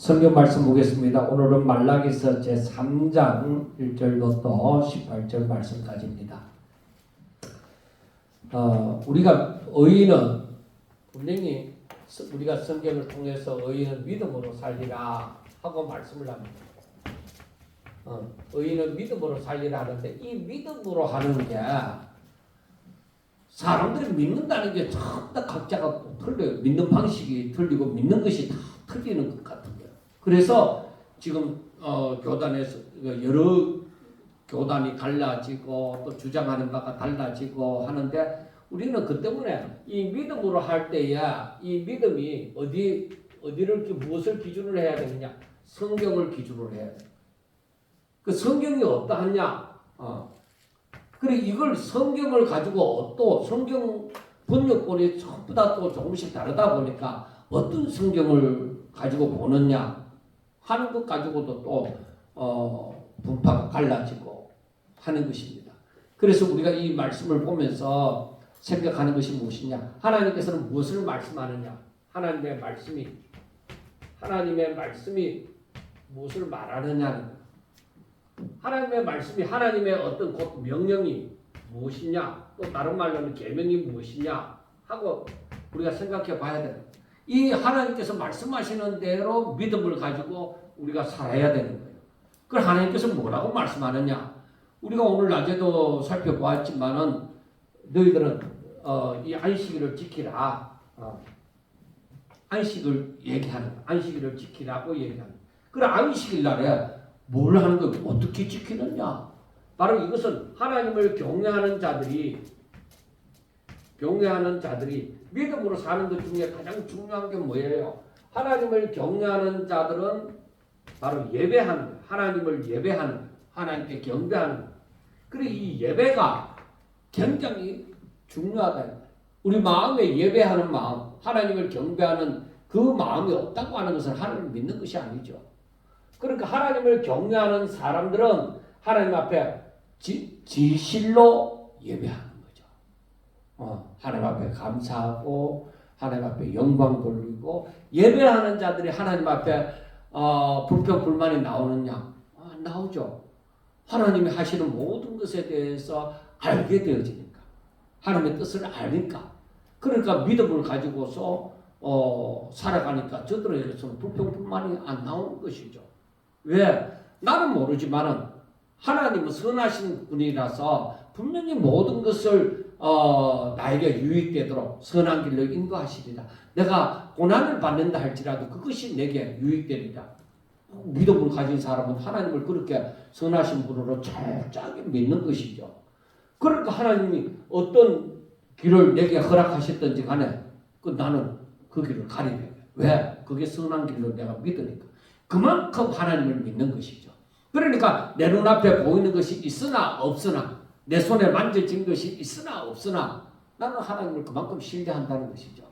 성경 말씀 보겠습니다. 오늘은 말라기서 제3장 1절부터 18절 말씀까지입니다. 우리가 의인은 분명히 우리가 성경을 통해서 의인은 믿음으로 살리라 하고 말씀을 합니다. 의인은 믿음으로 살리라 하는데 이 믿음으로 하는 게 사람들이 믿는다는 게 전부 다 각자가 틀려요. 믿는 방식이 틀리고 믿는 것이 다 틀리는 것 같아요. 그래서 지금 교단에서 여러 교단이 달라지고 또 주장하는 바가 달라지고 하는데 우리는 그 때문에 이 믿음으로 할 때야 이 믿음이 어디를 무엇을 기준으로 해야 되느냐? 성경을 기준으로 해야 돼. 그 성경이 어떠하냐? 그래 이걸 성경을 가지고 또 성경 번역본이 전부 다 또 조금씩 다르다 보니까 어떤 성경을 가지고 보느냐 하는 것 가지고도 또 분파가 갈라지고 하는 것입니다. 그래서 우리가 이 말씀을 보면서 생각하는 것이 무엇이냐? 하나님께서는 무엇을 말씀하느냐? 하나님의 말씀이 무엇을 말하느냐? 하나님의 말씀이 하나님의 어떤 곧 명령이 무엇이냐? 또 다른 말로는 계명이 무엇이냐? 하고 우리가 생각해 봐야 돼요. 이 하나님께서 말씀하시는 대로 믿음을 가지고 우리가 살아야 되는 거예요. 그럼 하나님께서 뭐라고 말씀하느냐? 우리가 오늘 낮에도 살펴보았지만은 너희들은 이 안식일을 지키라. 안식을 얘기하는 거예요. 안식일을 지키라고 얘기하는 거예요. 그럼 안식일 날에 뭘 하는 거예요? 어떻게 지키느냐? 바로 이것은 하나님을 경외하는 자들이 믿음으로 사는 것 중에 가장 중요한 게 뭐예요? 하나님을 경외하는 자들은 바로 예배하는 거예요. 하나님을 예배하는 거예요. 하나님께 경배하는 거예요. 그리고 이 예배가 굉장히 중요하다. 우리 마음에 예배하는 마음, 하나님을 경배하는 그 마음이 없다고 하는 것은 하나님을 믿는 것이 아니죠. 그러니까 하나님을 경외하는 사람들은 하나님 앞에 진실로 예배하는 거죠. 하나님 앞에 감사하고 하나님 앞에 영광 돌리고 예배하는 자들이 하나님 앞에 불평 불만이 나오느냐? 나오죠. 하나님이 하시는 모든 것에 대해서 알게 되어지니까 하나님의 뜻을 아니까 그러니까 믿음을 가지고서 살아가니까 저들에게서는 불평 불만이 안 나오는 것이죠. 왜? 나는 모르지만은 하나님은 선하신 분이라서 분명히 모든 것을 나에게 유익되도록 선한 길로 인도하시리라. 내가 고난을 받는다 할지라도 그것이 내게 유익되리라. 믿음을 가진 사람은 하나님을 그렇게 선하신 분으로 철저하게 믿는 것이죠. 그러니까 하나님이 어떤 길을 내게 허락하셨든지 간에 나는 그 길을 가리게 돼. 왜? 그게 선한 길로 내가 믿으니까. 그만큼 하나님을 믿는 것이죠. 그러니까 내 눈앞에 보이는 것이 있으나 없으나 내 손에 만져진 것이 있으나 없으나 나는 하나님을 그만큼 신뢰한다는 것이죠.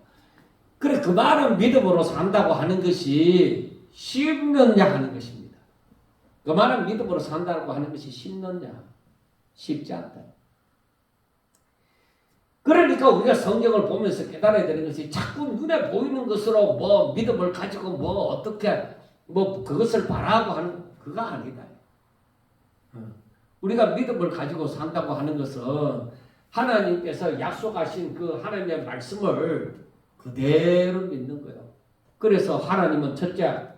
그래 그 말은 믿음으로 산다고 하는 것이 쉽느냐 하는 것입니다. 그 말은 믿음으로 산다고 하는 것이 쉽느냐? 쉽지 않다. 그러니까 우리가 성경을 보면서 깨달아야 되는 것이 자꾸 눈에 보이는 것으로 뭐 믿음을 가지고 뭐 어떻게 뭐 그것을 바라고 하는 그거 아니다. 우리가 믿음을 가지고 산다고 하는 것은 하나님께서 약속하신 그 하나님의 말씀을 그대로 믿는 거예요. 그래서 하나님은 첫째,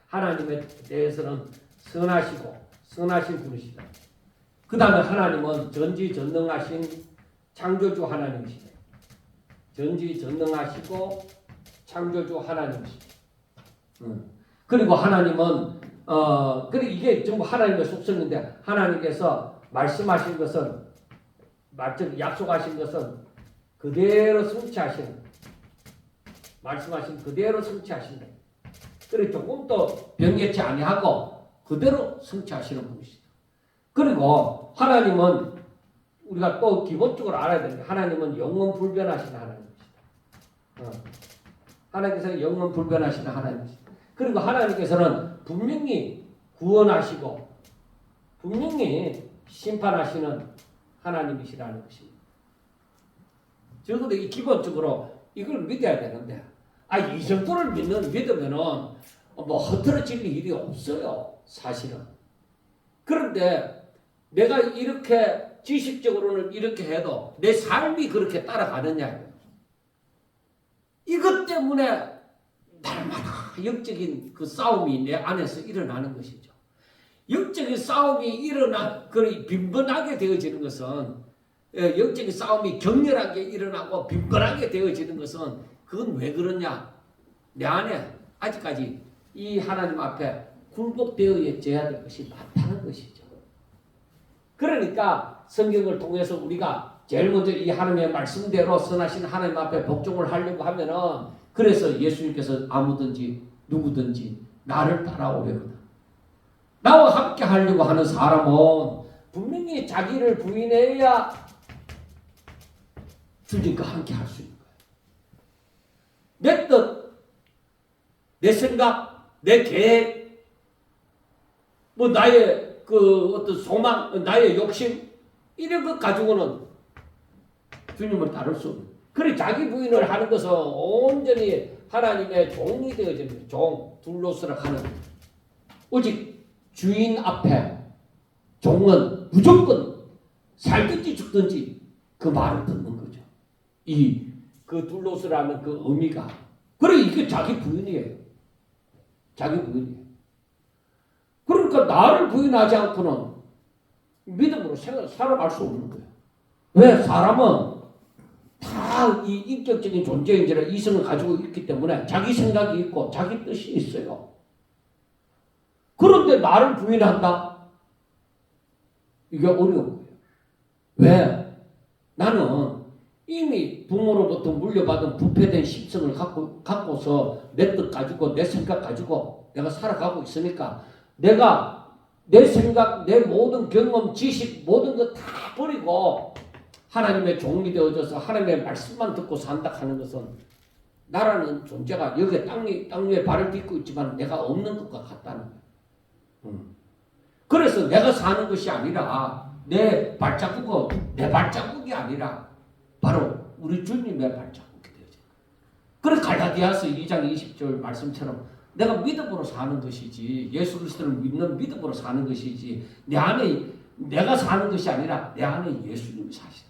하나님에 대해서는 선하신 분이시다. 그 다음에 하나님은 전지전능하신 창조주 하나님이시다. 전지전능하시고 창조주 하나님이시다. 그리고 하나님은 그리고 이게 전부 하나님의 속성인데 하나님께서 말씀하신 것은 약속하신 것은 그대로 성취하시는 말씀하신 그대로 성취하신다. 그리고 조금도 변개치 아니하고 그대로 성취하시는 분이시다. 그리고 하나님은 우리가 또 기본적으로 알아야 되는 게 하나님은 영원 불변하신 하나님이시다. 하나님께서는 영원 불변하신 하나님이시다. 그리고 하나님께서는 분명히 구원하시고 분명히 심판하시는 하나님이시라는 것입니다. 적어도 기본적으로 이걸 믿어야 되는데 이 정도를 믿으면은 뭐 흐트러질 일이 없어요. 사실은. 그런데 내가 이렇게 지식적으로는 이렇게 해도 내 삶이 그렇게 따라가느냐. 이것 때문에 날마다 영적인 그 싸움이 내 안에서 일어나는 것이죠. 영적인 싸움이 빈번하게 되어지는 것은, 영적인 싸움이 격렬하게 일어나고 빈번하게 되어지는 것은 그건 왜 그러냐? 내 안에 아직까지 이 하나님 앞에 굴복되어져야 될 것이 많다는 것이죠. 그러니까 성경을 통해서 우리가 제일 먼저 이 하나님의 말씀대로 선하신 하나님 앞에 복종을 하려고 하면은, 그래서 예수님께서 아무든지 누구든지 나를 따라오려거든. 나와 함께 하려고 하는 사람은 분명히 자기를 부인해야 주님과 함께 할 수 있는 거예요. 내 뜻, 내 생각, 내 계획, 뭐 나의 그 어떤 소망, 나의 욕심, 이런 것 가지고는 주님을 따를 수 없는. 그래 자기 부인을 하는 것은 온전히 하나님의 종이 되어지는 종, 둘로서락 하는. 오직 주인 앞에 종은 무조건 살든지 죽든지 그 말을 듣는 거죠. 그 둘로서라는 그 의미가. 그래 이게 자기 부인이에요. 자기 부인이에요. 그러니까 나를 부인하지 않고는 믿음으로 살아갈 수 없는 거예요. 왜? 사람은 다 이 인격적인 존재인지라 이성을 가지고 있기 때문에 자기 생각이 있고 자기 뜻이 있어요. 그런데 나를 부인한다? 이게 어려운 거예요. 왜? 나는 이미 부모로부터 물려받은 부패된 심성을 갖고서 내 뜻 가지고 내 생각 가지고 내가 살아가고 있으니까 내가 내 생각, 내 모든 경험, 지식 모든 것 다 버리고 하나님의 종이 되어져서 하나님의 말씀만 듣고 산다 하는 것은 나라는 존재가 여기 땅 위에 발을 딛고 있지만 내가 없는 것과 같다는 거예요. 그래서 내가 사는 것이 아니라 내 발자국이 아니라 바로 우리 주님의 발자국이 되어져. 그래서 갈라디아서 2장 20절 말씀처럼 내가 믿음으로 사는 것이지, 예수 그리스도를 믿는 믿음으로 사는 것이지, 내 안에 내가 사는 것이 아니라 내 안에 예수님이 사신다.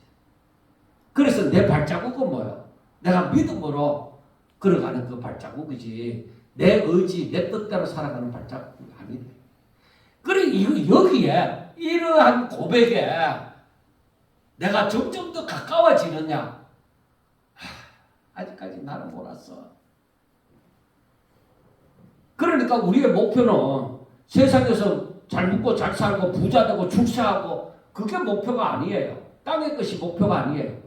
그래서 내 발자국은 뭐예요? 내가 믿음으로 걸어가는 그 발자국이지 내 의지, 내 뜻대로 살아가는 발자국이 아니래. 그래 여기에 이러한 고백에 내가 점점 더 가까워지느냐? 아직까지 나는 몰랐어. 그러니까 우리의 목표는 세상에서 잘 먹고 잘 살고 부자 되고 출세하고 그게 목표가 아니에요. 땅의 것이 목표가 아니에요.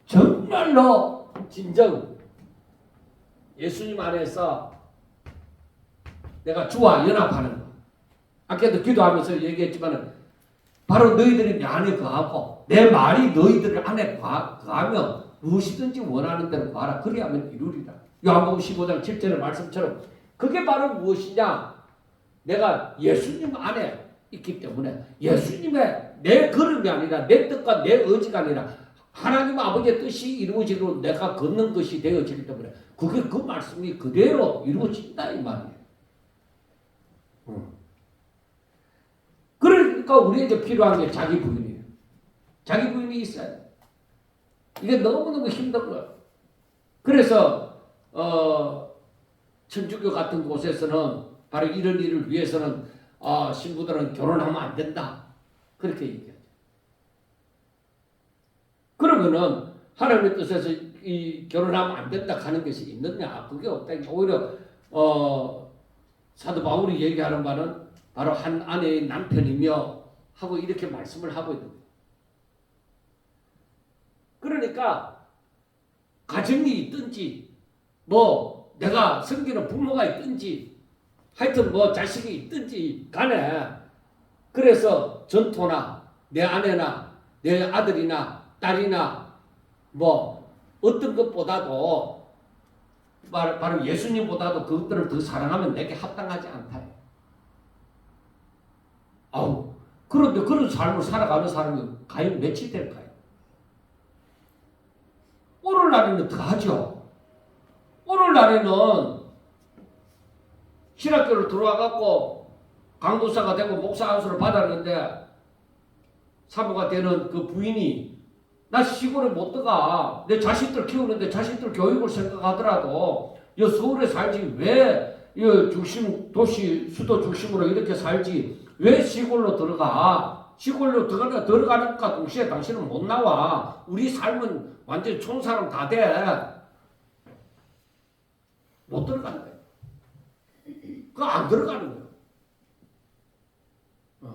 정말로 진정 예수님 안에서 내가 주와 연합하는 거. 아까도 기도하면서 얘기했지만 바로 너희들이 내 안에 거하고 내 말이 너희들 안에 거하면 무엇이든지 원하는 대로 구하라. 그리하면 이루리라. 요한복음 15장 7절의 말씀처럼 그게 바로 무엇이냐? 내가 예수님 안에 있기 때문에 예수님의 내 걸음이 아니라 내 뜻과 내 의지가 아니라 하나님 아버지의 뜻이 이루어지도록 내가 걷는 것이 되어지기 때문에 그게 그 말씀이 그대로 이루어진다 이 말이에요. 그러니까 우리에게 필요한 게 자기 부인이에요. 자기 부인이 있어야 돼. 이게 너무너무 힘든 거예요. 그래서 천주교 같은 곳에서는 바로 이런 일을 위해서는 신부들은 결혼하면 안 된다. 그렇게 얘기하죠. 그러면은 하나님의 뜻에서 이 결혼하면 안 된다 하는 것이 있느냐? 그게 없다. 오히려 사도 바울이 얘기하는 바는 바로 한 아내의 남편이며 하고 이렇게 말씀을 하고 있는 거예요. 그러니까 가정이 있든지 뭐 내가 섬기는 부모가 있든지 하여튼 뭐 자식이 있든지 간에 그래서 전토나 내 아내나 내 아들이나 딸이나 뭐 어떤 것보다도 바로 예수님보다도 그것들을 더 사랑하면 내게 합당하지 않다. 그런데 그런 삶을 살아가는 사람이 과연 며칠 될까요? 오늘날에는 더 하죠. 오늘날에는 신학교를 들어와갖고 강도사가 되고 목사 안수를 받았는데 사모가 되는 그 부인이 나 시골에 못 들어가. 내 자식들 키우는데 자식들 교육을 생각하더라도 이 서울에 살지 왜 이 중심 도시 수도 중심으로 이렇게 살지 왜 시골로 들어가? 시골로 들어가니까 동시에 당신은 못 나와. 우리 삶은 완전 촌사람 다 돼. 못 들어가는 거야. 그거 안 들어가는 거야.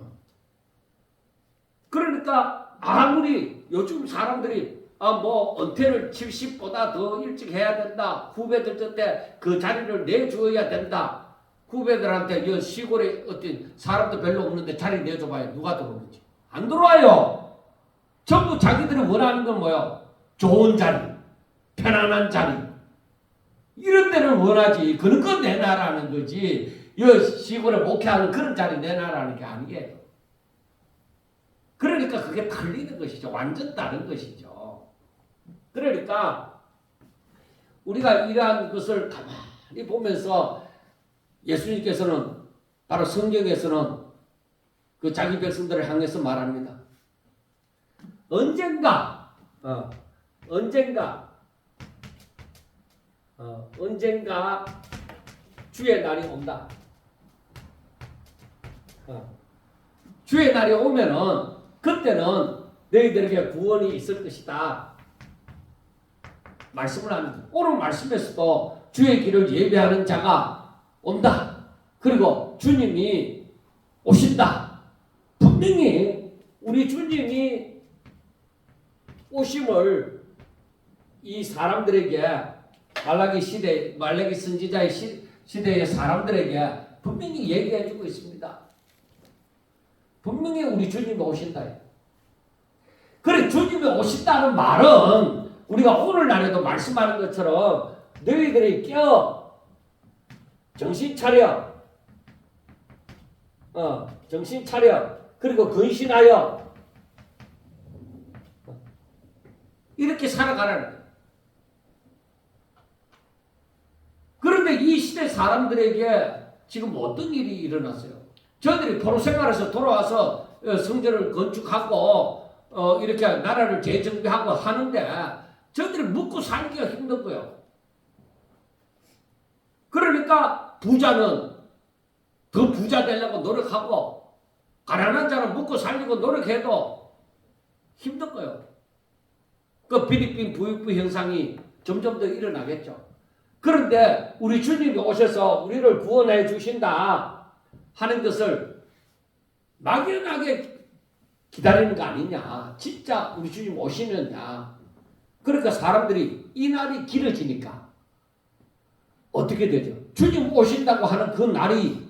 그러니까 아무리 요즘 사람들이 뭐 은퇴를 70보다 더 일찍 해야 된다. 후배들 때 그 자리를 내주어야 된다. 후배들한테 이 시골에 어떤 사람도 별로 없는데 자리 내줘봐요. 누가 들어오는지. 안 들어와요. 전부 자기들이 원하는 건 뭐야? 좋은 자리, 편안한 자리. 이런 데를 원하지. 그런 거 내놔라는 거지. 이 시골에 목회하는 그런 자리 내놔라는 게 아니에요. 그러니까 그게 틀리는 것이죠. 완전 다른 것이죠. 그러니까 우리가 이러한 것을 가만히 보면서 예수님께서는 바로 성경에서는 그 자기 백성들을 향해서 말합니다. 언젠가 주의 날이 온다. 주의 날이 오면은 그때는 너희들에게 구원이 있을 것이다. 말씀을 합니다. 오늘 말씀에서도 주의 길을 예배하는 자가 온다. 그리고 주님이 오신다. 분명히 우리 주님이 오심을 이 사람들에게 말라기 선지자의 시대의 사람들에게 분명히 얘기해 주고 있습니다. 분명히 우리 주님이 오신다. 그래 주님이 오신다는 말은 우리가 오늘날에도 말씀하는 것처럼 너희들이 정신 차려. 정신 차려. 그리고 근신하여. 이렇게 살아가라는 거예요. 그런데 이 시대 사람들에게 지금 어떤 일이 일어났어요? 저들이 포로 생활에서 돌아와서 성전을 건축하고 이렇게 나라를 재정비하고 하는데 저들이 먹고 살기가 힘든 거예요. 그러니까 부자는 더 부자 되려고 노력하고 가난한 자는 먹고 살려고 노력해도 힘든 거예요. 그 필리핀 부익부 현상이 점점 더 일어나겠죠. 그런데 우리 주님이 오셔서 우리를 구원해 주신다 하는 것을 막연하게 기다리는 거 아니냐. 진짜 우리 주님 오시느냐. 그러니까 사람들이 이 날이 길어지니까 어떻게 되죠? 주님 오신다고 하는 그 날이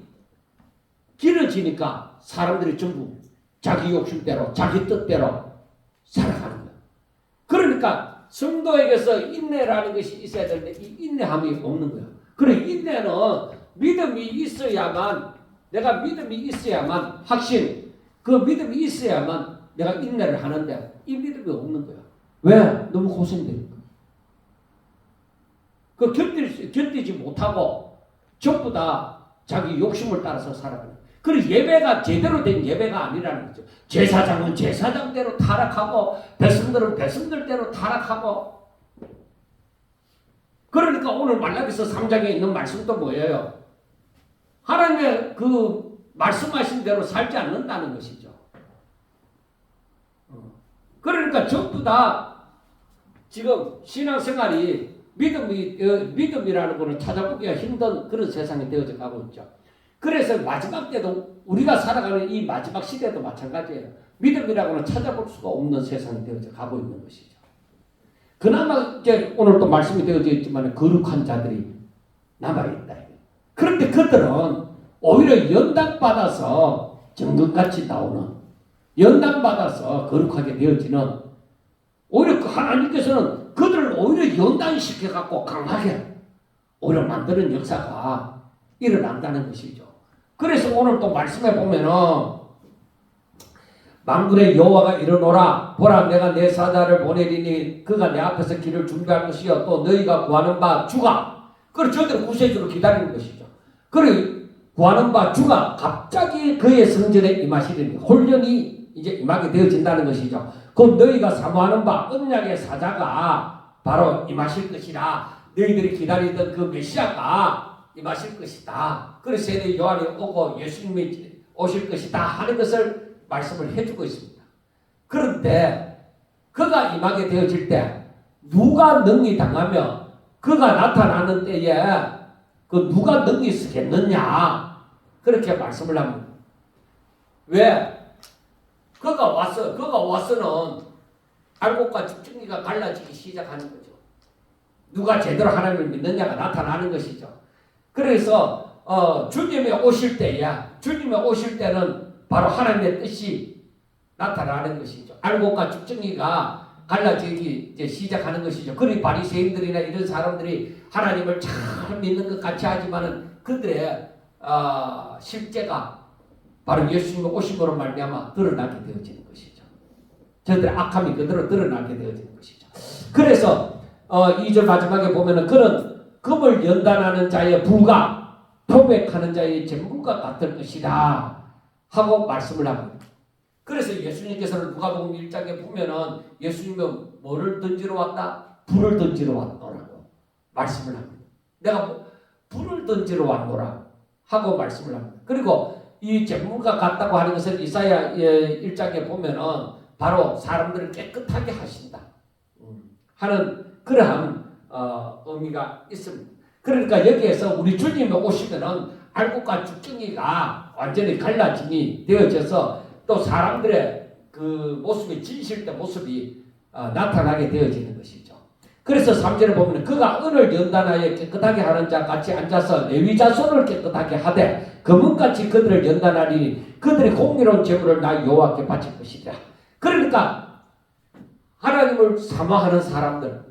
길어지니까 사람들이 전부 자기 욕심대로 자기 뜻대로 살아가는 거예요. 그러니까 성도에게서 인내라는 것이 있어야 되는데 이 인내함이 없는 거예요. 그래 인내는 믿음이 있어야만 내가 믿음이 있어야만 확신 그 믿음이 있어야만 내가 인내를 하는데 이 믿음이 없는 거야. 왜? 너무 고생되니까. 그 견디지 못하고 전부 다 자기 욕심을 따라서 살아가는 거야. 그리고 예배가 제대로 된 예배가 아니라는 거죠. 제사장은 제사장대로 타락하고 백성들은 백성들대로 타락하고 그러니까 오늘 말라기서 3장에 있는 말씀도 뭐예요? 하나님의 그 말씀하신 대로 살지 않는다는 것이죠. 그러니까 전부 다 지금 신앙생활이 믿음이라는 것을 찾아보기가 힘든 그런 세상이 되어져 가고 있죠. 그래서 마지막 때도 우리가 살아가는 이 마지막 시대도 마찬가지예요. 믿음이라고는 찾아볼 수가 없는 세상이 되어져 가고 있는 것이죠. 그나마 이제 오늘 또 말씀이 되어져 있지만 거룩한 자들이 남아있다. 그런데 그들은 오히려 연단받아서 정금같이 나오는 연단받아서 거룩하게 되어지는 오히려 그 하나님께서는 그들을 오히려 연단시켜갖고 강하게 오히려 만드는 역사가 일어난다는 것이죠. 그래서 오늘 또 말씀해 보면은 만군의 여호와가 이르노라 보라 내가 내 사자를 보내리니 그가 내 앞에서 길을 준비할 것이요 또 너희가 구하는 바 주가 그리고 저들은 구세주로 기다리는 것이죠. 그리고 구하는 바 주가 갑자기 그의 성전에 임하시리니 혼련이 이제 임하게 되어진다는 것이죠. 그럼 너희가 사모하는 바 언약의 사자가 바로 임하실 것이라. 너희들이 기다리던 그 메시아가 임하실 것이다. 그래서 세례 요한이 오고 예수님이 오실 것이다 하는 것을 말씀을 해주고 있습니다. 그런데 그가 임하게 되어질 때 누가 능히 당하며 그가 나타나는 때에 그 누가 능히 서겠느냐 그렇게 말씀을 합니다. 왜? 그가 와서는 알곡과 집중기가 갈라지기 시작하는 거죠. 누가 제대로 하나님을 믿느냐가 나타나는 것이죠. 그래서 주님이 오실 때는 바로 하나님의 뜻이 나타나는 것이죠. 알곡과 집중기가 갈라지기 이제 시작하는 것이죠. 그러니 바리새인들이나 이런 사람들이 하나님을 잘 믿는 것 같이 하지만은 그들의 실제가 바로 예수님의 오심으로 말미암아 드러나게 되어지는 것이죠. 저들의 악함이 그대로 드러나게 되어지는 것이죠. 그래서 2절 마지막에 보면은 그는 금을 연단하는 자의 부가 표백하는 자의 재물과 같을 것이다 하고 말씀을 합니다. 그래서 예수님께서는 누가복음 1장에 보면은 예수님은 뭐를 던지러 왔다? 불을 던지러 왔노라고 말씀을 합니다. 내가 불을 던지러 왔노라 하고 말씀을 합니다. 그리고 이 재물과 같다고 하는 것은 이사야 1장에 보면은 바로 사람들을 깨끗하게 하신다 하는 그러한 의미가 있습니다. 그러니까 여기에서 우리 주님이 오시면은 알곡과 죽정이가 완전히 갈라짐이 되어져서 또 사람들의 그 모습이 진실된 모습이 나타나게 되어지는 것이죠. 그래서 3절에 보면 그가 은을 연단하여 깨끗하게 하는 자 같이 앉아서 레위 자손을 깨끗하게 하되 금은같이 그들을 연단하리니 그들이 공의로운 제물을 나 여호와께 바칠 것이라. 그러니까 하나님을 사모하는 사람들,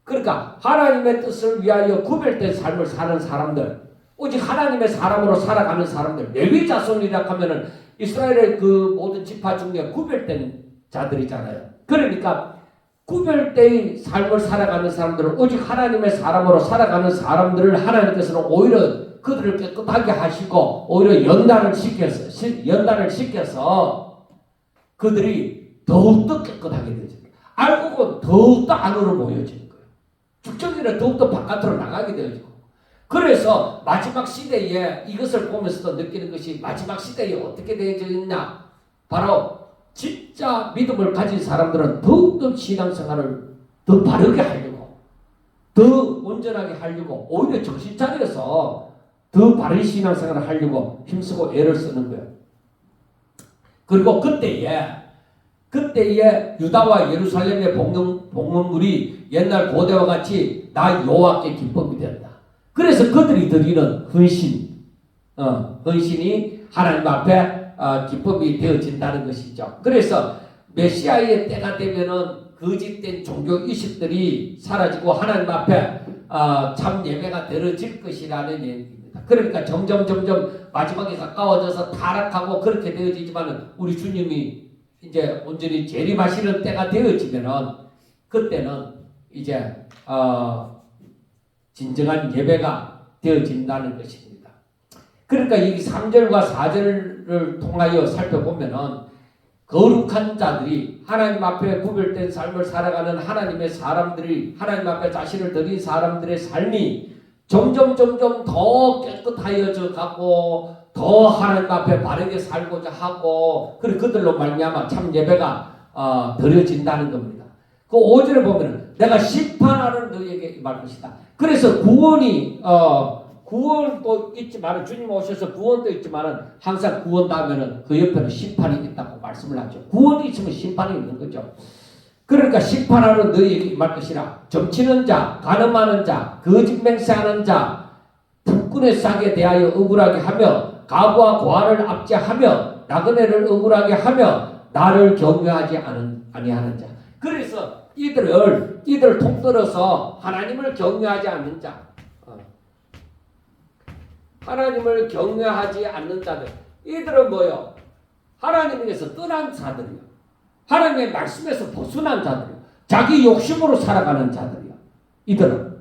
그러니까 하나님의 뜻을 위하여 구별된 삶을 사는 사람들, 오직 하나님의 사람으로 살아가는 사람들, 레위 자손이라 하면은 이스라엘의 그 모든 지파 중에 구별된 자들이잖아요. 그러니까 구별된 삶을 살아가는 사람들은 오직 하나님의 사람으로 살아가는 사람들을 하나님께서는 오히려 그들을 깨끗하게 하시고 오히려 연단을 시켜서 그들이 더욱더 깨끗하게 되죠. 알곡은 더욱더 안으로 모여지는 거예요. 죽정이는 더욱더 바깥으로 나가게 되죠. 그래서 마지막 시대에 이것을 보면서도 느끼는 것이 마지막 시대에 어떻게 되어져 있냐. 바로 진짜 믿음을 가진 사람들은 더욱더 신앙생활을 더 바르게 하려고 더 온전하게 하려고 오히려 정신 차려서 더 바른 신앙생활을 하려고 힘쓰고 애를 쓰는 거예요. 그리고 그때에 유다와 예루살렘의 복문물이 옛날 고대와 같이 나 여호와께 기쁨이 된다. 그래서 그들이 드리는 헌신이 하나님 앞에 기쁨이 되어진다는 것이죠. 그래서 메시아의 때가 되면은 거짓된 종교 의식들이 사라지고 하나님 앞에 참 예배가 드려질 것이라는 얘기입니다. 그러니까 점점 마지막에 가까워져서 타락하고 그렇게 되어지지만은 우리 주님이 이제 온전히 재림하시는 때가 되어지면은 그때는 이제 진정한 예배가 되어진다는 것입니다. 그러니까 이 3절과 4절을 통하여 살펴보면은 거룩한 자들이 하나님 앞에 구별된 삶을 살아가는 하나님의 사람들이 하나님 앞에 자신을 드린 사람들의 삶이 점점 더 깨끗하여져 가고 더 하나님 앞에 바르게 살고자 하고 그리고 그들로 말미암아 참 예배가 드려진다는 겁니다. 그 5절에 보면은 내가 심판하는 너에게 임할 것이다. 그래서 구원도 있지만 주님 오셔서 구원도 있지만은 항상 구원 다음에는 그 옆에는 심판이 있다고 말씀을 하죠. 구원이 있으면 심판이 있는 거죠. 그러니까 심판하는 너희에게 임할 것이라. 점치는 자, 간음하는 자, 거짓 맹세하는 자, 북군의 싹에 대하여 억울하게 하며 가부와 고아를 압제하며 나그네를 억울하게 하며 나를 경외하지 아니하는 자. 그래서 이들을 통틀어서 하나님을 경외하지 않는 자, 하나님을 경외하지 않는 자들, 이들은 뭐요? 하나님에게서 떠난 자들이요. 하나님의 말씀에서 벗어난 자들이요. 자기 욕심으로 살아가는 자들이요. 이들은.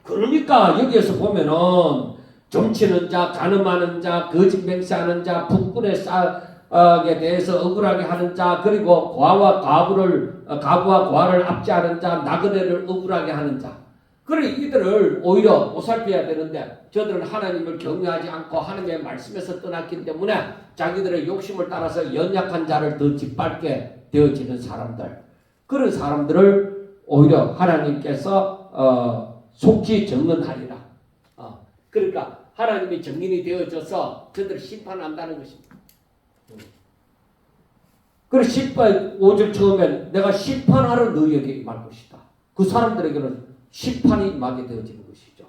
그러니까 여기에서 보면은 점치는 자, 간음하는 자, 거짓 맹세하는 자, 북군의 싹에 대해서 억울하게 하는 자, 그리고 과부와 과를 압제하는 자, 나그네를 억울하게 하는 자. 그래 이들을 오히려 보살펴야 되는데 저들은 하나님을 경외하지 않고 하나님의 말씀에서 떠났기 때문에 자기들의 욕심을 따라서 연약한 자를 더 짓밟게 되어지는 사람들. 그런 사람들을 오히려 하나님께서 속히 정언하리라. 그러니까 하나님이 정인이 되어져서 저들을 심판한다는 것입니다. 그래서 5절 처음에 내가 심판하러 너희에게 임할 것이다. 그 사람들에게는 심판이 임하게 되어지는 것이죠.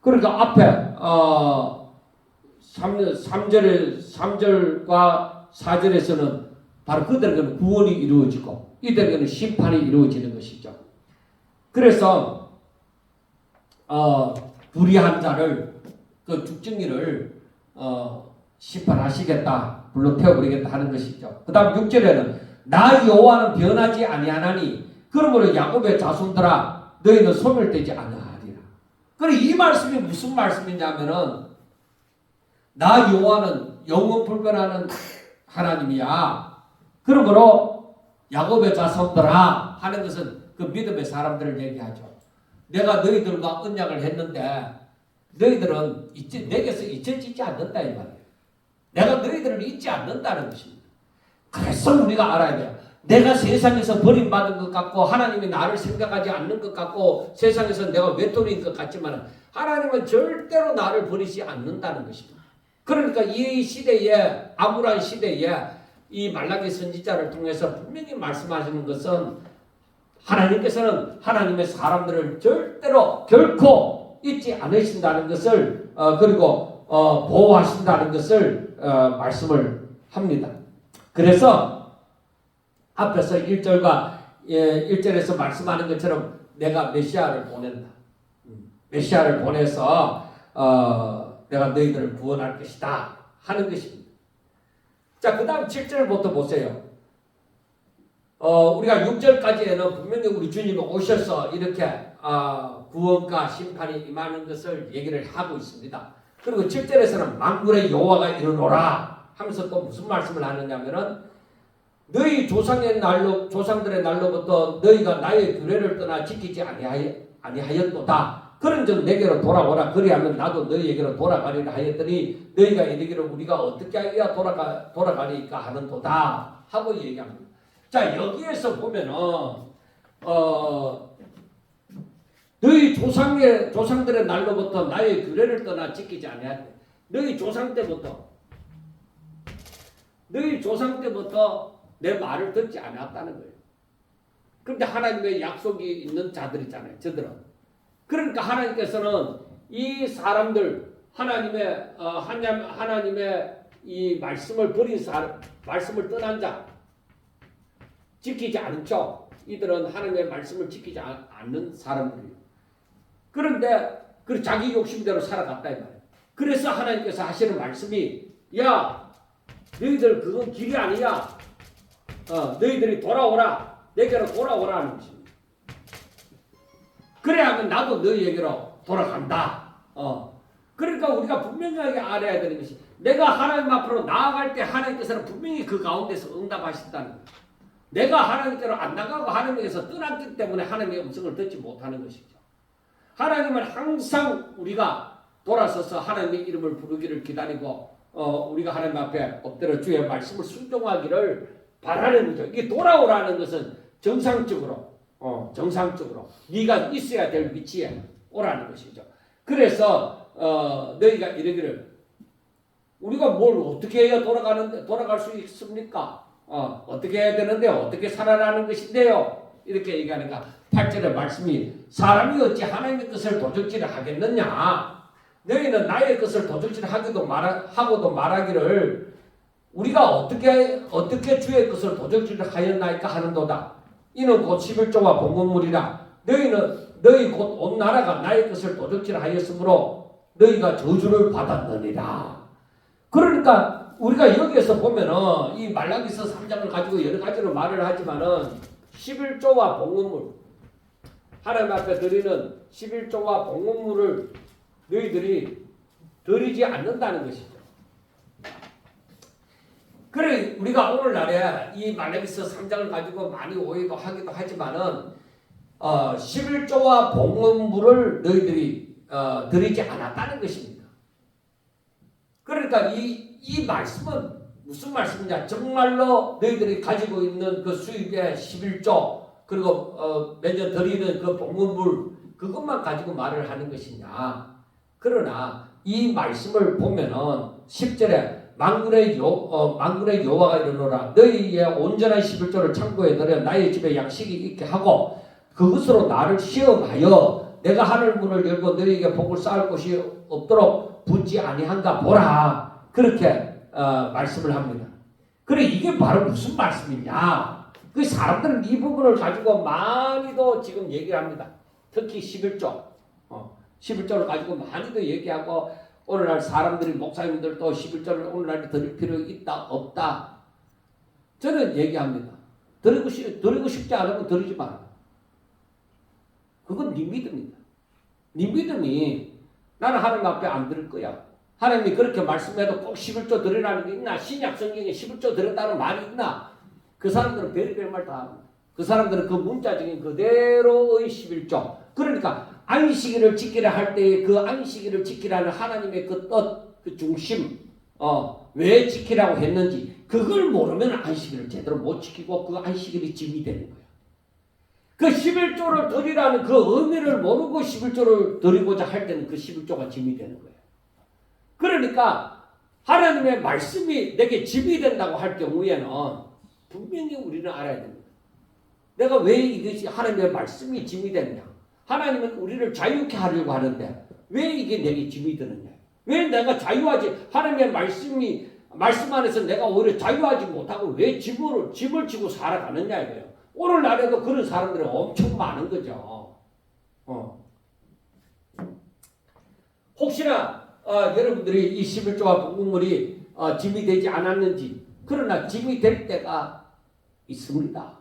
그러니까 앞에 3절과 4절에서는 바로 그들에게는 구원이 이루어지고 이들에게는 심판이 이루어지는 것이죠. 그래서 불의한 자를 그 죽정이를 심판하시겠다, 불러 태워버리겠다 하는 것이죠. 그 다음 6절에는 나 여호와는 변하지 아니하나니 그러므로 야곱의 자손들아 너희는 소멸되지 아니하리라. 그럼 이 말씀이 무슨 말씀이냐면은 나 여호와는 영원 불변하는 하나님이야. 그러므로 야곱의 자손들아 하는 것은 그 믿음의 사람들을 얘기하죠. 내가 너희들과 언약을 했는데 너희들은 내게서 잊혀지지 않는다 이 말이에요. 내가 너희들을 잊지 않는다는 것입니다. 그래서 우리가 알아야 돼요. 내가 세상에서 버림받은 것 같고 하나님이 나를 생각하지 않는 것 같고 세상에서 내가 외톨이인 것 같지만 하나님은 절대로 나를 버리지 않는다는 것입니다. 그러니까 이 시대에 암울한 시대에 이 말라기 선지자를 통해서 분명히 말씀하시는 것은 하나님께서는 하나님의 사람들을 절대로 결코 잊지 않으신다는 것을 그리고 보호하신다는 것을 말씀을 합니다. 그래서 앞에서 1절에서 말씀하는 것처럼 내가 메시아를 보낸다. 메시아를 보내서 내가 너희들을 구원할 것이다 하는 것입니다. 자, 그 다음 7절부터 보세요. 우리가 6절까지에는 분명히 우리 주님이 오셔서 이렇게 구원과 심판이 임하는 것을 얘기를 하고 있습니다. 그리고 7절에서는 만군의 여호와가 이르노라 하면서 또 무슨 말씀을 하느냐면은 너희 조상들의 날로부터 너희가 나의 규례를 떠나 지키지 아니하였도다. 그런즉 내게로 돌아오라. 그리하면 나도 너희에게로 돌아가리라 하였더니 너희가 이르기를 우리가 어떻게 하여야 돌아가리까 하는도다 하고 얘기합니다. 자, 여기에서 보면은 너희 조상들의 날로부터 나의 규례를 떠나 지키지 아니하였다. 너희 조상 때부터 내 말을 듣지 않았다는 거예요. 그런데 하나님의 약속이 있는 자들이잖아요. 저들은. 그러니까 하나님께서는 이 사람들 하나님의 이 말씀을 버린 말씀을 떠난 자 지키지 않죠. 이들은 하나님의 말씀을 지키지 않는 사람들이에요. 그런데 자기 욕심대로 살아갔다 이 말이에요. 그래서 하나님께서 하시는 말씀이 야 너희들 그건 길이 아니야. 너희들이 돌아오라. 내게로 돌아오라 하는 것입니다. 그래야 하면 나도 너희에게로 돌아간다. 그러니까 우리가 분명하게 알아야 되는 것이 내가 하나님 앞으로 나아갈 때 하나님께서는 분명히 그 가운데서 응답하신다는 거예요. 내가 하나님께로 안 나가고 하나님께서 떠났기 때문에 하나님의 음성을 듣지 못하는 것이죠. 하나님은 항상 우리가 돌아서서 하나님의 이름을 부르기를 기다리고 우리가 하나님 앞에 엎드려 주의 말씀을 순종하기를 바라는 거죠. 이게 돌아오라는 것은 정상적으로 네가 있어야 될 위치에 오라는 것이죠. 그래서 너희가 이르기를 우리가 뭘 어떻게 해야 돌아갈 수 있습니까? 어떻게 해야 되는데요? 어떻게 살아나는 것인데요? 이렇게 얘기하니까 8절의 말씀이 사람이 어찌 하나님의 뜻을 도적질을 하겠느냐? 너희는 나의 것을 도적질 하고도 말하기를 우리가 어떻게 주의 것을 도적질을 하였나이까 하는도다. 이는 곧 11조와 봉헌물이라. 너희 곧 온 나라가 나의 것을 도적질하였으므로 너희가 저주를 받았느니라. 그러니까 우리가 여기에서 보면은 이 말라기서 3장을 가지고 여러 가지로 말을 하지만은 11조와 봉헌물 하나님 앞에 드리는 11조와 봉헌물을 너희들이 드리지 않는다는 것이죠. 그래 우리가 오늘날에 이 말레이스 3장을 가지고 많이 오해도 하기도 하지만은 11조와 봉헌물을 너희들이 드리지 않았다는 것입니다. 그러니까 이 말씀은 무슨 말씀이냐? 정말로 너희들이 가지고 있는 그 수입의 11조 그리고 매년 드리는 그 봉헌물 그것만 가지고 말을 하는 것이냐? 그러나 이 말씀을 보면은 10절에 만군의 여호와가 이르노라 너희의 온전한 11조를 창고에 들여 나의 집에 양식이 있게 하고 그것으로 나를 시험하여 내가 하늘 문을 열고 너희에게 복을 쌓을 곳이 없도록 붓지 아니한가 보라. 그렇게 말씀을 합니다. 그래 이게 바로 무슨 말씀이냐? 그 사람들은 이 부분을 가지고 많이도 지금 얘기를 합니다. 특히 11조 11조를 가지고 많이도 얘기하고 오늘날 사람들이 목사님들도 11조를 오늘날에 드릴 필요 있다 없다 저는 얘기합니다. 드리고 싶지 않으면 드리지 마라. 그건 네 믿음이다. 네 믿음이 나는 하나님 앞에 안 드릴 거야. 하나님이 그렇게 말씀해도 꼭 11조 드리라는 게 있나? 신약 성경에 11조 드렸다는 말이 있나? 그 사람들은 별의별 말 다 합니다. 그 사람들은 그 문자적인 그대로의 11조. 그러니까 안식일을 지키라 할 때 그 안식일을 지키라는 하나님의 그 뜻, 그 중심, 왜 지키라고 했는지 그걸 모르면 안식일을 제대로 못 지키고 그 안식일이 짐이 되는 거예요. 그 11조를 드리라는 그 의미를 모르고 11조를 드리고자 할 때는 그 11조가 짐이 되는 거예요. 그러니까 하나님의 말씀이 내게 짐이 된다고 할 경우에는 분명히 우리는 알아야 됩니다. 내가 왜 이것이 하나님의 말씀이 짐이 되느냐? 하나님은 우리를 자유케 하려고 하는데 왜 이게 내게 짐이 되느냐? 왜 내가 자유하지? 하나님의 말씀 안에서 내가 오히려 자유하지 못하고 왜 짐을 지고 살아가느냐 이거예요. 오늘날에도 그런 사람들이 엄청 많은 거죠. 혹시나 여러분들이 이 11조와 봉헌물이 짐이 되지 않았는지 그러나 짐이 될 때가 있습니다.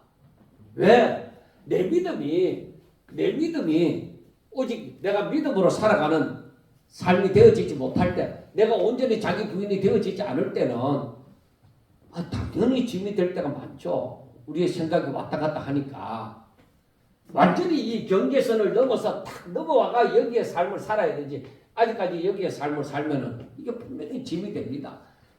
왜? 내 믿음이 오직 내가 믿음으로 살아가는 삶이 되어지지 못할 때 내가 온전히 자기 부인이 되어지지 않을 때는 당연히 짐이 될 때가 많죠. 우리의 생각이 왔다 갔다 하니까 완전히 이 경계선을 넘어서 탁 넘어와가 여기에 삶을 살아야 되지 아직까지 여기에 삶을 살면은 이게 분명히 짐이 됩니다.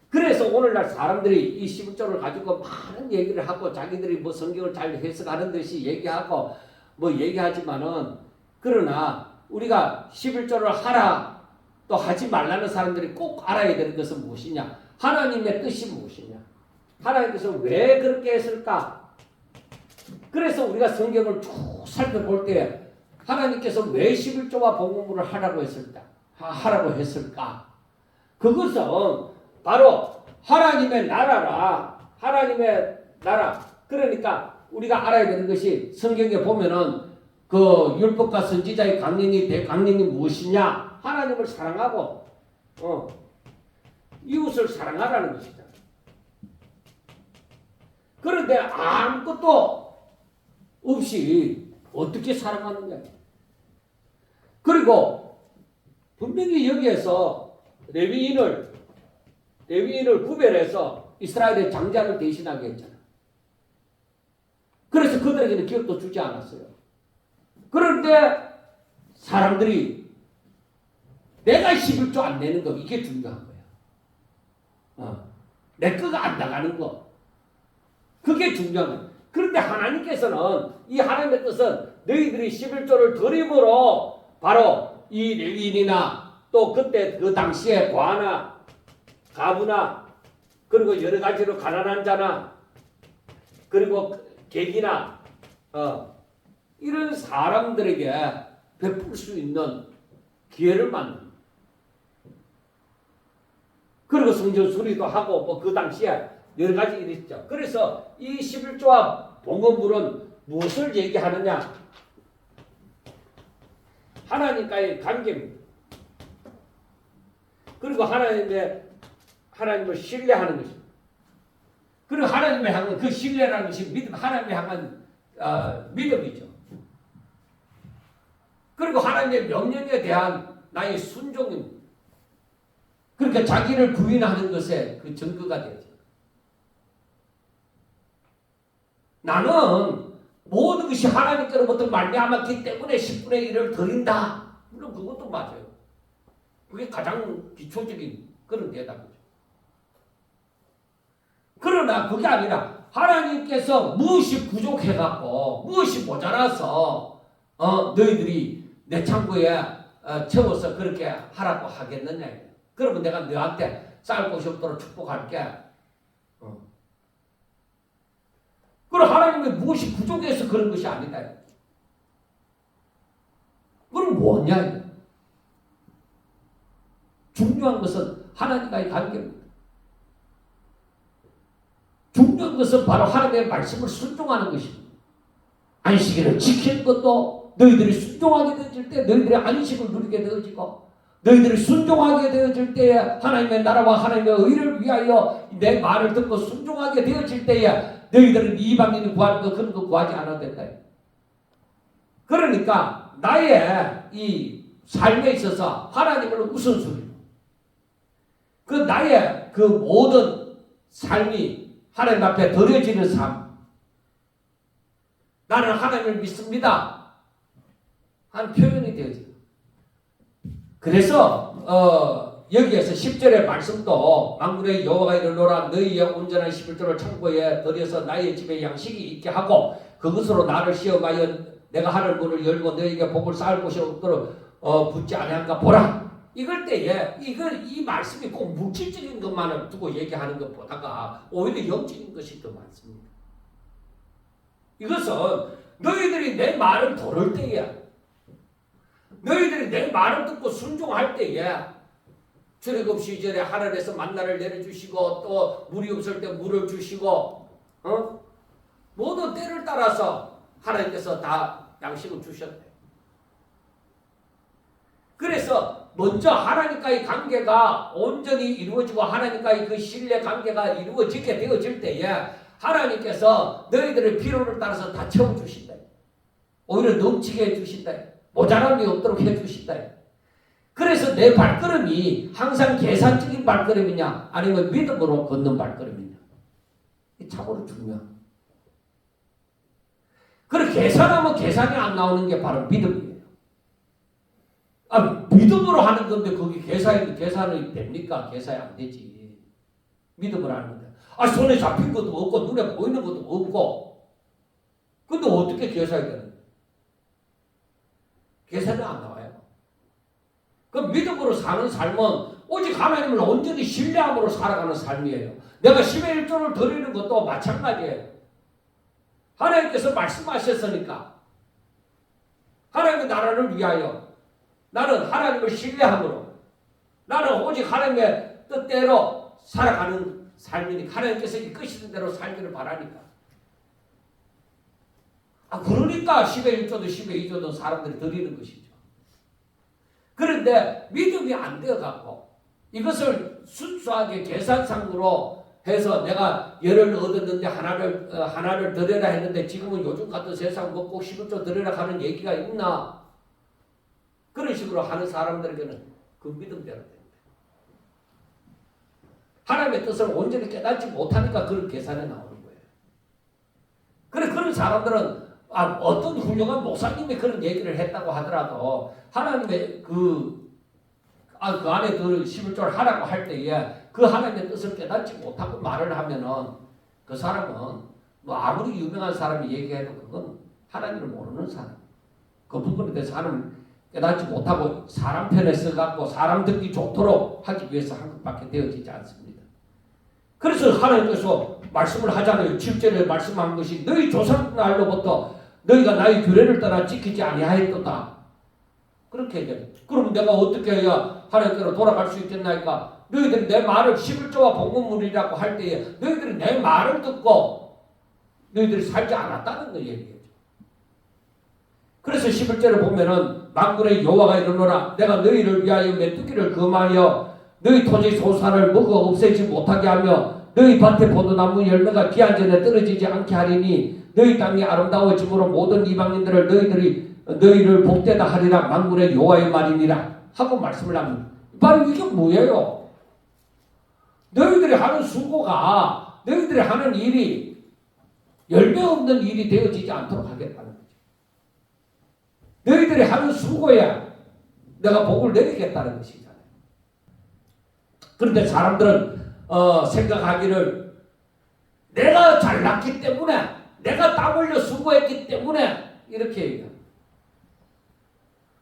그래서 오늘날 사람들이 이 11조를 가지고 많은 얘기를 하고 자기들이 뭐 성경을 잘 해석하는 듯이 얘기하고 뭐 얘기하지만은 그러나 우리가 11조를 하라 또 하지 말라는 사람들이 꼭 알아야 되는 것은 무엇이냐? 하나님의 뜻이 무엇이냐? 하나님께서 왜 그렇게 했을까? 그래서 우리가 성경을 쭉 살펴볼 때 하나님께서 왜 11조와 봉헌물을 하라고 했을까? 그것은 바로 하나님의 나라라. 하나님의 나라. 그러니까 우리가 알아야 되는 것이 성경에 보면은 그 율법과 선지자의 강령이 무엇이냐? 하나님을 사랑하고 이웃을 사랑하라는 것이다. 그런데 아무것도 없이 어떻게 사랑하느냐? 그리고 분명히 여기에서 레위인을 구별해서 이스라엘의 장자를 대신하게 했잖아. 그래서 그들에게는 기업도 주지 않았어요. 그런데 사람들이 내가 11조 안 내는 거 이게 중요한 거야. 내 거가 안 나가는 거. 그게 중요한 거야. 그런데 하나님께서는 이 하나님의 뜻은 너희들이 11조를 드림으로 바로 이 레위인이나 또 그때 그 당시에 과나 가부나 그리고 여러 가지로 가난한 자나 그리고 객이나 이런 사람들에게 베풀 수 있는 기회를 만든 그리고 성전 수리도 하고 뭐 그 당시에 여러 가지 일이 있죠. 그래서 이 11조와 봉헌물은 무엇을 얘기하느냐? 하나님과의 관계입니다. 그리고 하나님을 신뢰하는 것입니다. 그리고 하나님을 향한 그 신뢰라는 것이 하나님을 향한 믿음이죠. 그리고 하나님의 명령에 대한 나의 순종입니다. 그러니까 자기를 부인하는 것에 그 증거가 되죠. 나는 모든 것이 하나님께로부터 말미암았기 때문에 10분의 1을 드린다. 물론 그것도 맞아요. 그게 가장 기초적인 그런 대답이죠. 그러나 그게 아니라 하나님께서 무엇이 부족해갖고 무엇이 모자라서 너희들이 내 창고에 채워서 그렇게 하라고 하겠느냐. 그러면 내가 너한테 쌀 곳이 없도록 축복할게. 그럼 하나님의 무엇이 부족해서 그런 것이 아니다. 그럼 뭐냐? 중요한 것은 하나님과의 관계입니다. 중요한 것은 바로 하나님의 말씀을 순종하는 것입니다. 안식일을 지키는 것도 너희들이 순종하게 되어질 때 너희들의 안식을 누리게 되어지고 너희들이 순종하게 되어질 때에 하나님의 나라와 하나님의 의를 위하여 내 말을 듣고 순종하게 되어질 때에 너희들은 이방인이 구하는 거 그런 거 구하지 않아도 된다. 그러니까 나의 이 삶에 있어서 하나님을 우선순위로 그 나의 그 모든 삶이 하나님 앞에 드려지는 삶. 나는 하나님을 믿습니다. 하는 표현이 되어져요. 그래서 여기에서 10절의 말씀도 만군의 여호와가 이르노라 너희의 온전한 11조를 창고에 들여서 나의 집에 양식이 있게 하고 그것으로 나를 시험하여 내가 하늘 문을 열고 너희에게 복을 쌓을 곳이 없도록 붙지 아니한가 보라. 이걸 때에 이 말씀이 꼭 물질적인 것만을 두고 얘기하는 것보다가 오히려 영적인 것이 더 많습니다. 이것은 너희들이 내 말을 들을 때에 너희들이 내 말을 듣고 순종할 때에 출애굽 시절에 하늘에서 만나를 내려주시고 또 물이 없을 때 물을 주시고 모든 때를 따라서 하나님께서 다 양식을 주셨대. 그래서 먼저 하나님과의 관계가 온전히 이루어지고 하나님과의 그 신뢰 관계가 이루어지게 되어질 때에 하나님께서 너희들의 필요를 따라서 다 채워주신다. 오히려 넘치게 해주신다. 모자람이 없도록 해주신다. 그래서 내 발걸음이 항상 계산적인 발걸음이냐 아니면 믿음으로 걷는 발걸음이냐. 이게 참으로 중요합니다. 그리고 계산하면 계산이 안 나오는 게 바로 믿음이에요. 믿음으로 하는 건데 거기 계산이 됩니까? 계산이 안 되지. 믿음으로 하는 건데. 손에 잡힌 것도 없고 눈에 보이는 것도 없고 근데 어떻게 계산이 되는데? 계산이 안 나와요. 그 믿음으로 사는 삶은 오직 하나님을 온전히 신뢰함으로 살아가는 삶이에요. 내가 10의 1조를 드리는 것도 마찬가지예요. 하나님께서 말씀하셨으니까 하나님의 나라를 위하여 나는 하나님을 신뢰함으로 나는 오직 하나님의 뜻대로 살아가는 삶이니까 하나님께서 이끄시는 대로 살기를 바라니까 그러니까 10의 1조도 10의 2조도 사람들이 드리는 것이죠. 그런데 믿음이 안 되어갖고 이것을 순수하게 계산상으로 해서 내가 열을 얻었는데 하나를 드려라 했는데 지금은 요즘 같은 세상 먹고 11조 드려라 하는 얘기가 있나? 그런 식으로 하는 사람들에게는 그 믿음대로 됩니다. 하나님의 뜻을 온전히 깨닫지 못하니까 그런 계산에 나오는 거예요. 그런 사람들은 어떤 훌륭한 목사님이 그런 얘기를 했다고 하더라도 하나님의 그 안에 그 11조를 하라고 할 때에 그 하나님의 뜻을 깨닫지 못하고 말을 하면은 그 사람은 뭐 아무리 유명한 사람이 얘기해도 그건 하나님을 모르는 사람. 그 부분에 대해서 하나님을 깨닫지 못하고 사람 편에 써갖고 사람 듣기 좋도록 하기 위해서 한 것밖에 되어지지 않습니다. 그래서 하나님께서 말씀을 하잖아요. 7절에 말씀한 것이 너희 조상날로부터 너희가 나의 규례를 따라 지키지 아니하였도다. 그렇게 얘기해요. 그러면 내가 어떻게 해야 하나님께로 돌아갈 수 있겠나니까 너희들이 내 말을 11조와 복음물이라고 할 때에 너희들이 내 말을 듣고 너희들이 살지 않았다는 걸 얘기해요. 그래서 11절에 보면은 만군의 여호와가 이르노라 내가 너희를 위하여 메뚜기를 금하여 너희 토지 소산을 먹어 없애지 못하게 하며 너희 밭에 포도나무 열매가 기한 전에 떨어지지 않게 하리니 너희 땅이 아름다워짐으로 모든 이방인들을 너희들이 너희를 복되다 하리라 만군의 여호와의 말이니라 하고 말씀을 합니다. 바로 이게 뭐예요? 너희들이 하는 수고가 너희들이 하는 일이 열매 없는 일이 되어지지 않도록 하겠다는 거죠. 너희들이 하는 수고야 내가 복을 내리겠다는 것이잖아요. 그런데 사람들은 생각하기를 내가 잘났기 때문에 내가 땀 흘려 수고했기 때문에 이렇게 얘기합니다.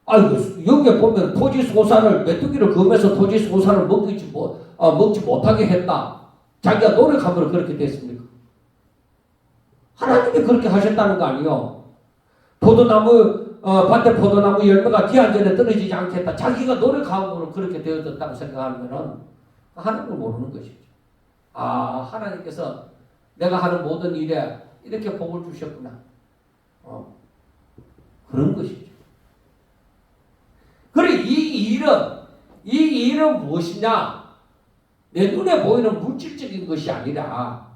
아이고 여기에 보면 토지소산을 메뚜기를 검해서 토지소산을 먹지 못하게 했다. 자기가 노력함으로 그렇게 됐습니까? 하나님이 그렇게 하셨다는 거 아니에요. 포도나무 밭에 포도나무 열매가 기한 전에 떨어지지 않겠다. 자기가 노력함으로 그렇게 되어졌다고 생각하면은 하나님을 모르는 것이죠. 아 하나님께서 내가 하는 모든 일에 이렇게 복을 주셨구나. 그런 것이죠. 그래 이 일은 무엇이냐? 내 눈에 보이는 물질적인 것이 아니라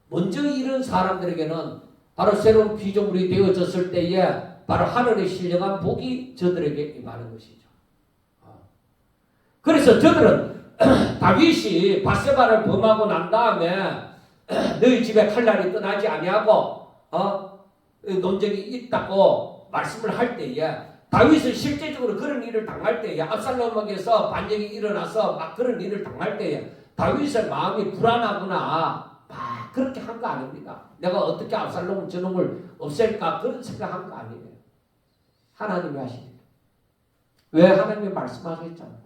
먼저 이런 사람들에게는 바로 새로운 피조물이 되어졌을 때에 바로 하늘의 신령한 복이 저들에게 임하는 것이죠. 그래서 저들은 다윗이 밧세바를 범하고 난 다음에 너희 집에 칼날이 떠나지 아니하고 논쟁이 있다고 말씀을 할 때에 다윗은 실제적으로 그런 일을 당할 때에 압살롬에게서 반역이 일어나서 막 그런 일을 당할 때에 다윗의 마음이 불안하구나 막 그렇게 한 거 아닙니다. 내가 어떻게 압살롬 저놈을 없앨까 그런 생각한 거 아니에요. 하나님이 하십니다. 왜? 하나님이 말씀하셨잖아요.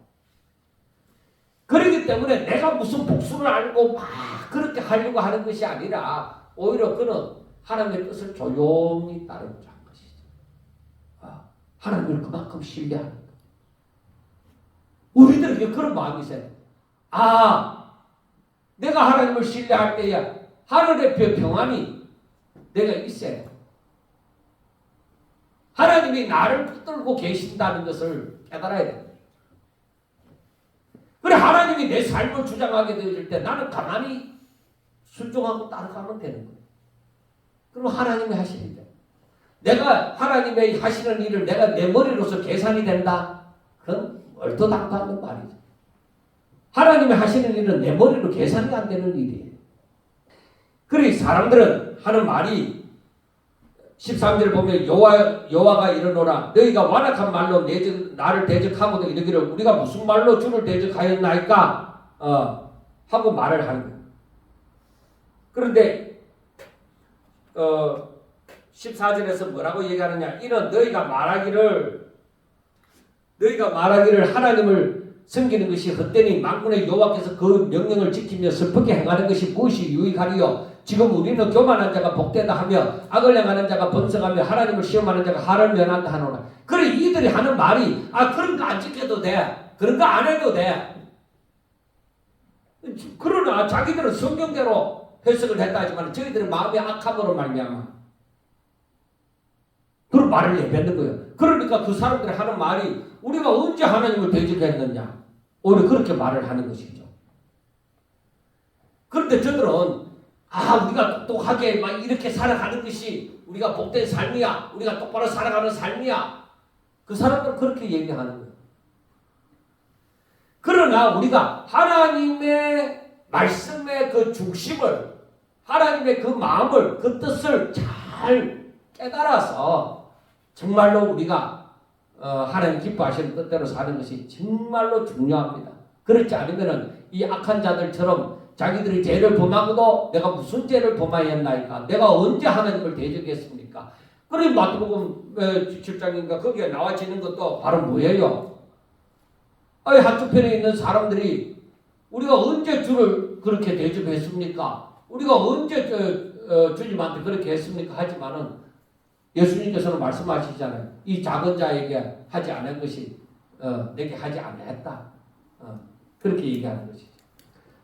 그렇기 때문에 내가 무슨 복수를 알고 막 그렇게 하려고 하는 것이 아니라 오히려 그는 하나님의 뜻을 조용히 따르고자 한 것이죠. 하나님을 그만큼 신뢰하는 것. 우리들에게 그런 마음이 있어요. 내가 하나님을 신뢰할 때에 하늘의 평안이 내가 있어요. 하나님이 나를 붙들고 계신다는 것을 깨달아야 됩니다. 그래 하나님이 내 삶을 주장하게 되어질 때 나는 가만히 순종하고 따라가면 되는 거예요. 그럼 하나님이 하시는 거예요. 내가 하나님의 하시는 일을 내가 내 머리로서 계산이 된다? 그건 얼토당토하는 말이죠. 하나님이 하시는 일은 내 머리로 계산이 안 되는 일이에요. 그래 사람들은 하는 말이 13절 보면 여호와가 이르노라 너희가 완악한 말로 나를 대적하고도 이르기를 우리가 무슨 말로 주를 대적하였나이까 하고 말을 하는 거예요. 그런데 14절에서 뭐라고 얘기하느냐 이는 너희가 말하기를 하나님을 섬기는 것이 헛되니 만군의 여호와께서 그 명령을 지키며 슬프게 행하는 것이 무엇이 유익하리요 지금 우리는 교만한 자가 복되다 하며 악을 행하는 자가 번성하며 하나님을 시험하는 자가 화를 면한다 하노라. 그래 이들이 하는 말이 그런 거 안 지켜도 돼. 그런 거 안 해도 돼. 그러나 자기들은 성경대로 해석을 했다 하지만 저희들은 마음의 악함으로 말미암아 그런 말을 내뱉는 거예요. 그러니까 그 사람들이 하는 말이 우리가 언제 하나님을 대적했느냐 오히려 그렇게 말을 하는 것이죠. 그런데 저들은 우리가 똑똑하게 막 이렇게 살아가는 것이 우리가 복된 삶이야. 우리가 똑바로 살아가는 삶이야. 그 사람들은 그렇게 얘기하는 거예요. 그러나 우리가 하나님의 말씀의 그 중심을 하나님의 그 마음을 그 뜻을 잘 깨달아서 정말로 우리가 하나님 기뻐하시는 뜻대로 사는 것이 정말로 중요합니다. 그렇지 않으면 이 악한 자들처럼 자기들이 죄를 범하고도 내가 무슨 죄를 범하였나이까? 내가 언제 하나님을 대적했습니까? 그러니 마태복음 7장인가 거기에 나와지는 것도 바로 뭐예요? 한쪽편에 있는 사람들이 우리가 언제 주를 그렇게 대접했습니까? 우리가 언제 주님한테 그렇게 했습니까? 하지만은 예수님께서는 말씀하시잖아요. 이 작은 자에게 하지 않은 것이 내게 하지 않았다. 그렇게 얘기하는 것이죠.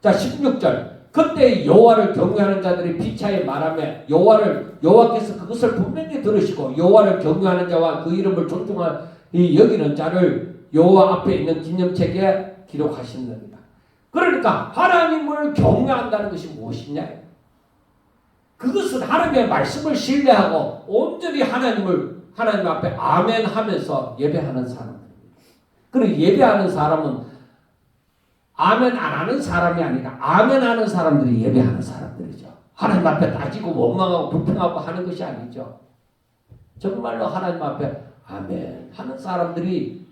자 16절 그때 여호와를 경외하는 자들이 피차에 말하며 여호와께서 그것을 분명히 들으시고 여호와를 경외하는 자와 그 이름을 존중하여 여기는 자를 여호와 앞에 있는 기념책에 기록하시느니라. 그러니까 하나님을 경외한다는 것이 무엇이냐? 그것은 하나님의 말씀을 신뢰하고 온전히 하나님을 하나님 앞에 아멘 하면서 예배하는 사람들입니다. 그리고 예배하는 사람은 아멘 안 하는 사람이 아니라 아멘 하는 사람들이 예배하는 사람들이죠. 하나님 앞에 따지고 원망하고 불평하고 하는 것이 아니죠. 정말로 하나님 앞에 아멘 하는 사람들이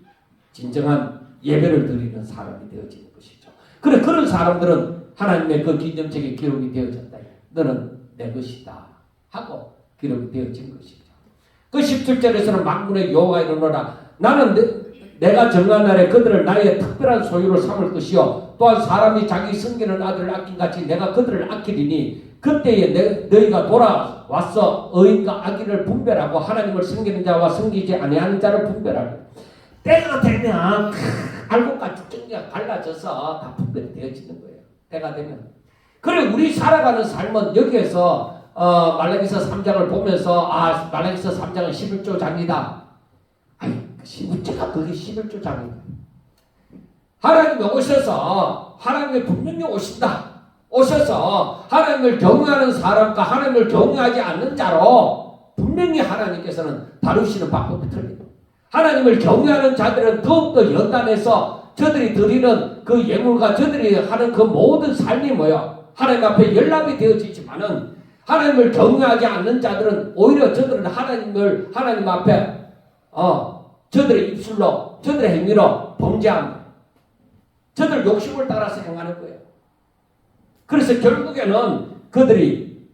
진정한 예배를 드리는 사람이 되어지는 것이죠. 그래 그런 사람들은 하나님의 그 기념책에 기록이 되어졌다. 너는 내 것이다 하고 기록이 되어진 것이죠. 그 17절에서는 만군의 여호와가 이르노라 나는 내가 정한 날에 그들을 나의 특별한 소유를 삼을 것이요 또한 사람이 자기 섬기는 아들을 아낀 같이 내가 그들을 아끼리니 그때에 너희가 돌아와서 의인과 악인을 분별하고 하나님을 섬기는 자와 섬기지 아니하는 자를 분별하고 때가 되면 알곡같이 ting기가 갈라져서 다 분별이 되어지는 거예요. 때가 되면. 그래 우리 살아가는 삶은 여기에서 말라기서 3장을 보면서 말라기서 3장은 11조 장이다. 아니 11조가 그게 11조 장이다. 하나님이 오셔서 하나님이 분명히 오신다. 오셔서 하나님을 경외하는 사람과 하나님을 경외하지 않는 자로 분명히 하나님께서는 다루시는 방법이 틀립니다. 하나님을 경외하는 자들은 더욱더 연단해서 저들이 드리는 그 예물과 저들이 하는 그 모든 삶이 뭐야? 하나님 앞에 연락이 되어지지만은 하나님을 경외하지 않는 자들은 오히려 저들은 하나님 앞에 저들의 입술로 저들의 행위로 범죄합니다. 저들 욕심을 따라서 행하는 거예요. 그래서 결국에는 그들이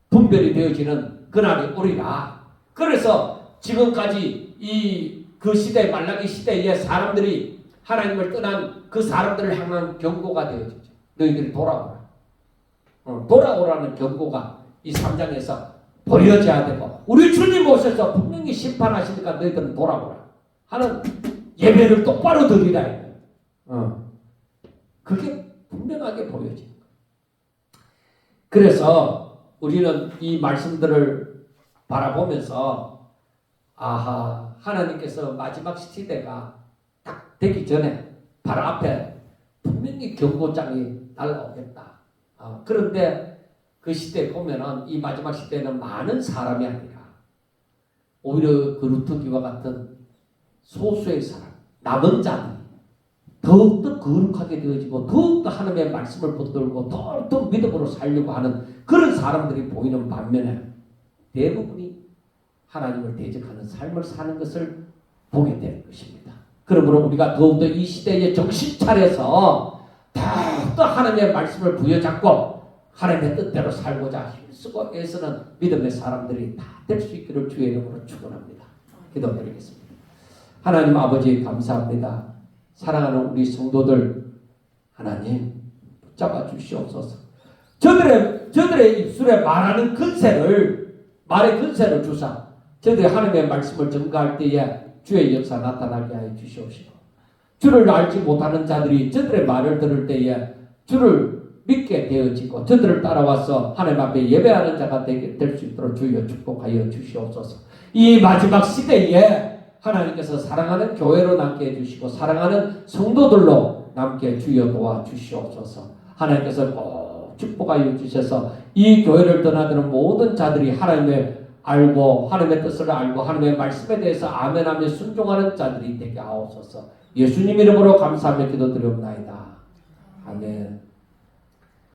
분별이 되어지는 그날이 오리라. 그래서 지금까지 그 시대 말라기 시대에 사람들이 하나님을 떠난 그 사람들을 향한 경고가 되어지죠. 너희들이 돌아오라. 돌아오라는 경고가 이 3장에서 보여져야 되고 우리 주님 오셔서 분명히 심판하시니까 너희들은 돌아오라 하는 예배를 똑바로 드리라. 그게 분명하게 보여집니다. 그래서 우리는 이 말씀들을 바라보면서 하나님께서 마지막 시대가 딱 되기 전에 바로 앞에 분명히 경고장이 날아오겠다. 그런데 그 시대에 보면은 이 마지막 시대에는 많은 사람이 아니라 오히려 그 루트기와 같은 소수의 사람, 남은 자들이 더욱더 거룩하게 되어지고 더욱더 하나님의 말씀을 붙들고 더욱더 믿음으로 살려고 하는 그런 사람들이 보이는 반면에 대부분이 하나님을 대적하는 삶을 사는 것을 보게 되는 것입니다. 그러므로 우리가 더욱더 이 시대에 정신 차려서 더욱더 하나님의 말씀을 부여잡고 하나님의 뜻대로 살고자 힘쓰고 애쓰는 믿음의 사람들이 다 될 수 있기를 주의 이름으로 축원합니다. 기도드리겠습니다. 하나님 아버지 감사합니다. 사랑하는 우리 성도들 하나님 붙잡아 주시옵소서. 저들의 입술에 말하는 말의 근세를 주사 저들이 하나님의 말씀을 전가할 때에 주의 역사 나타나게 하여 주시옵시고 주를 알지 못하는 자들이 저들의 말을 들을 때에 주를 믿게 되어지고 저들을 따라와서 하나님 앞에 예배하는 자가 될 수 있도록 주여 축복하여 주시옵소서. 이 마지막 시대에 하나님께서 사랑하는 교회로 남게 해주시고 사랑하는 성도들로 남게 주여 도와주시옵소서. 하나님께서 꼭 축복하여 주셔서 이 교회를 떠나드는 모든 자들이 하나님의 뜻을 알고 하나님의 말씀에 대해서 아멘하며 순종하는 자들이 되게 하옵소서. 예수님 이름으로 감사하며 기도드리옵나이다. 아멘.